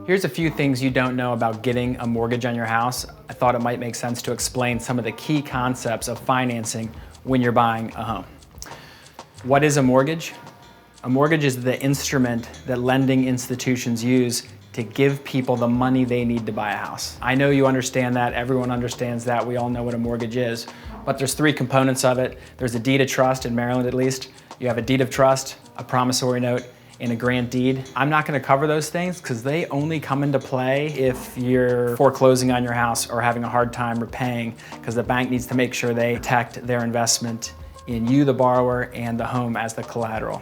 Here's a few things you don't know about getting a mortgage on your house. I thought it might make sense to explain some of the key concepts of financing when you're buying a home. What is a mortgage? A mortgage is the instrument that lending institutions use to give people the money they need to buy a house. I know you understand that, everyone understands that, we all know what a mortgage is, but there's three components of it. There's a deed of trust, in Maryland at least. You have a deed of trust, a promissory note, and a grant deed. I'm not gonna cover those things because they only come into play if you're foreclosing on your house or having a hard time repaying, because the bank needs to make sure they protect their investment in you, the borrower, and the home as the collateral.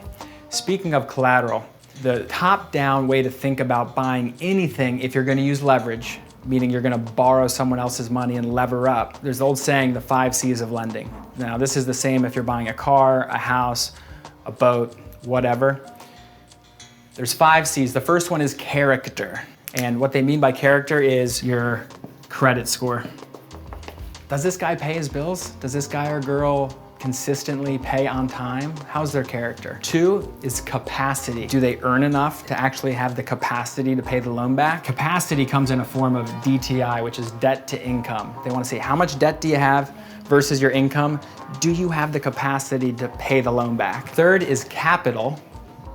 Speaking of collateral, the top-down way to think about buying anything if you're gonna use leverage, meaning you're gonna borrow someone else's money and lever up. There's the old saying, the 5 C's of lending. Now, this is the same if you're buying a car, a house, a boat, whatever. There's 5 C's. The first one is character. And what they mean by character is your credit score. Does this guy pay his bills? Does this guy or girl consistently pay on time? How's their character? 2 is capacity. Do they earn enough to actually have the capacity to pay the loan back? Capacity comes in a form of DTI, which is debt to income. They want to say, how much debt do you have versus your income? Do you have the capacity to pay the loan back? 3rd is capital.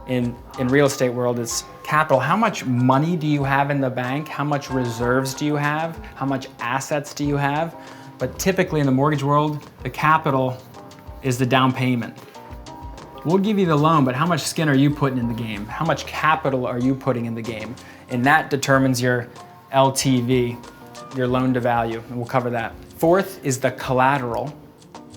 In real estate world, it's capital. How much money do you have in the bank? How much reserves do you have? How much assets do you have? But typically in the mortgage world, the capital is the down payment. We'll give you the loan, but how much skin are you putting in the game? How much capital are you putting in the game? And that determines your LTV, your loan to value, and we'll cover that. 4th is the collateral,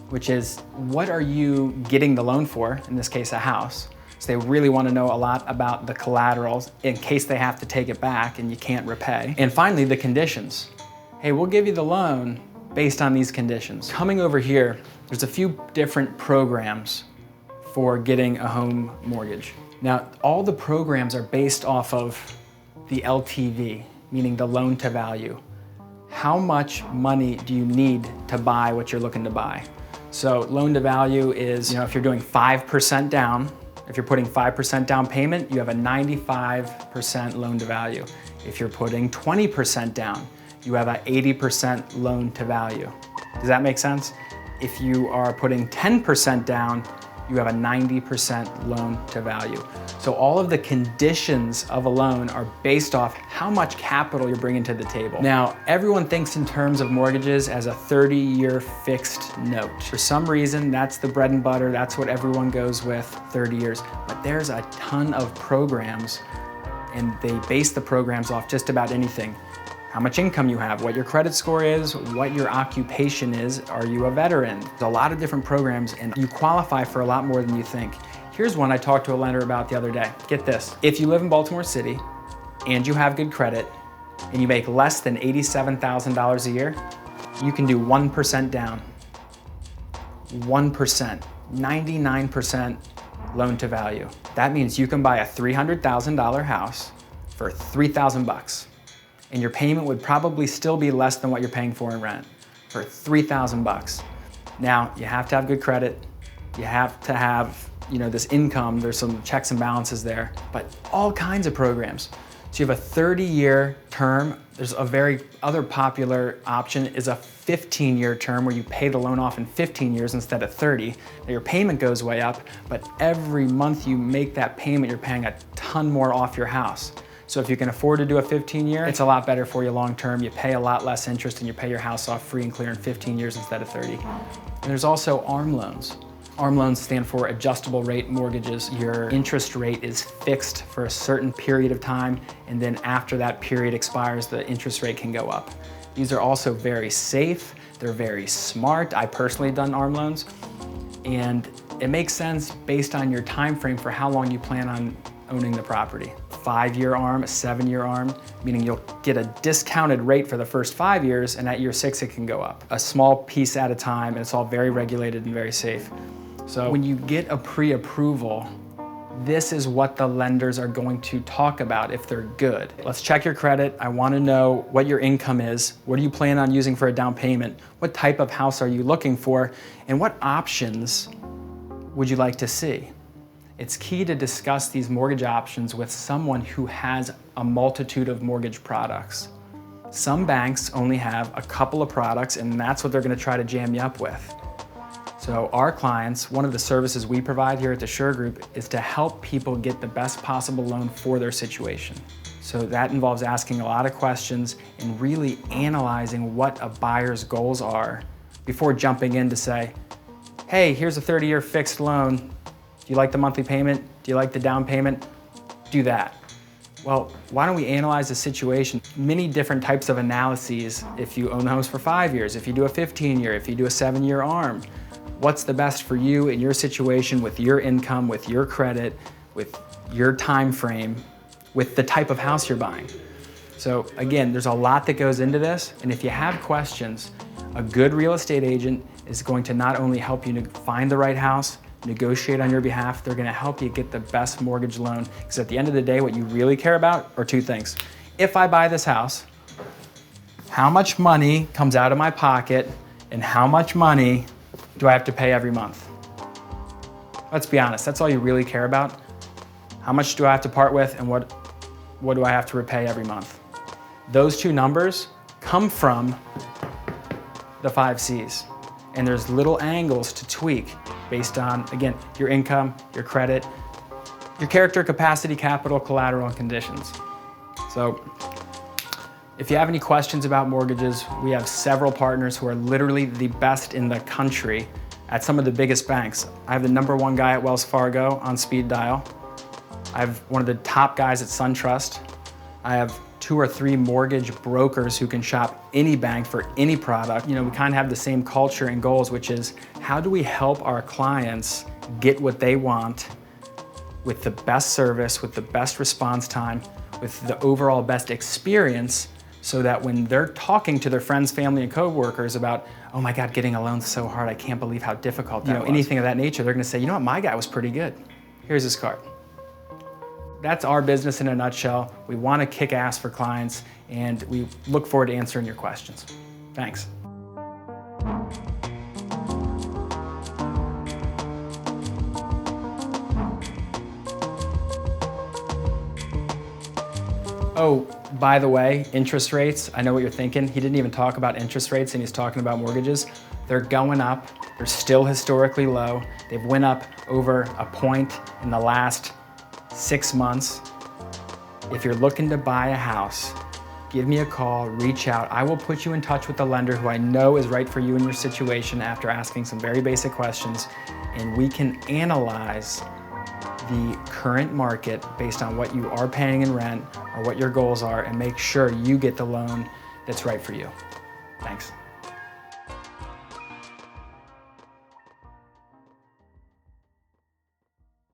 which is what are you getting the loan for? In this case, a house. So they really want to know a lot about the collaterals in case they have to take it back and you can't repay. And finally, the conditions. Hey, we'll give you the loan based on these conditions. Coming over here, there's a few different programs for getting a home mortgage. Now, all the programs are based off of the LTV, meaning the loan to value. How much money do you need to buy what you're looking to buy? So loan to value is, if you're doing 5% down, if you're putting 5% down payment, you have a 95% loan to value. If you're putting 20% down, you have an 80% loan to value. Does that make sense? If you are putting 10% down, you have a 90% loan to value. So all of the conditions of a loan are based off how much capital you're bringing to the table. Now, everyone thinks in terms of mortgages as a 30-year fixed note. For some reason, that's the bread and butter, that's what everyone goes with, 30 years. But there's a ton of programs, and they base the programs off just about anything. How much income you have, what your credit score is, what your occupation is, are you a veteran? There's a lot of different programs and you qualify for a lot more than you think. Here's one I talked to a lender about the other day. Get this, if you live in Baltimore City and you have good credit and you make less than $87,000 a year, you can do 1% down. 1%, 99% loan to value. That means you can buy a $300,000 house for $3,000. And your payment would probably still be less than what you're paying for in rent, for $3,000. Now, you have to have good credit, you have to have this income, there's some checks and balances there, but all kinds of programs. So you have a 30-year term. There's a very other popular option is a 15-year term where you pay the loan off in 15 years instead of 30. Now your payment goes way up, but every month you make that payment, you're paying a ton more off your house. So if you can afford to do a 15-year, it's a lot better for you long term. You pay a lot less interest and you pay your house off free and clear in 15 years instead of 30. And there's also ARM loans. ARM loans stand for adjustable rate mortgages. Your interest rate is fixed for a certain period of time, and then after that period expires, the interest rate can go up. These are also very safe, they're very smart. I personally done ARM loans, and it makes sense based on your time frame for how long you plan on owning the property. 5-year ARM, a 7-year ARM, meaning you'll get a discounted rate for the first 5 years, and at year 6 it can go up. A small piece at a time, and it's all very regulated and very safe. So when you get a pre-approval, this is what the lenders are going to talk about if they're good. Let's check your credit. I want to know what your income is. What do you plan on using for a down payment? What type of house are you looking for? And what options would you like to see? It's key to discuss these mortgage options with someone who has a multitude of mortgage products. Some banks only have a couple of products, and that's what they're going to try to jam you up with. So our clients, one of the services we provide here at the Sure Group is to help people get the best possible loan for their situation. So that involves asking a lot of questions and really analyzing what a buyer's goals are before jumping in to say, hey, here's a 30-year fixed loan. Do you like the monthly payment? Do you like the down payment? Do that. Well, why don't we analyze the situation? Many different types of analyses. If you own homes for 5 years, if you do a 15-year, if you do a 7-year ARM, what's the best for you in your situation with your income, with your credit, with your time frame, with the type of house you're buying. So again, there's a lot that goes into this, and if you have questions, a good real estate agent is going to not only help you to find the right house, negotiate on your behalf, they're gonna help you get the best mortgage loan, because at the end of the day, what you really care about are two things. If I buy this house, how much money comes out of my pocket, and how much money do I have to pay every month? Let's be honest, that's all you really care about. How much do I have to part with, and what do I have to repay every month? Those two numbers come from the 5 C's. And there's little angles to tweak based on, again, your income, your credit, your character, capacity, capital, collateral, and conditions. So if you have any questions about mortgages, we have several partners who are literally the best in the country at some of the biggest banks. I have the #1 guy at Wells Fargo on speed dial. I have one of the top guys at SunTrust. I have 2 or 3 mortgage brokers who can shop any bank for any product. You know, we kind of have the same culture and goals, which is how do we help our clients get what they want with the best service, with the best response time, with the overall best experience, so that when they're talking to their friends, family, and coworkers about, oh my God, getting a loan's so hard, I can't believe how difficult that was. Anything of that nature, they're gonna say, you know what, my guy was pretty good. Here's his card. That's our business in a nutshell. We want to kick ass for clients, and we look forward to answering your questions. Thanks. Oh, by the way, interest rates, I know what you're thinking. He didn't even talk about interest rates, and he's talking about mortgages. They're going up. They're still historically low. They've went up over a point in the last 6 months. If you're looking to buy a house, give me a call, reach out. I will put you in touch with the lender who I know is right for you in your situation after asking some very basic questions, and we can analyze the current market based on what you are paying in rent or what your goals are and make sure you get the loan that's right for you. Thanks.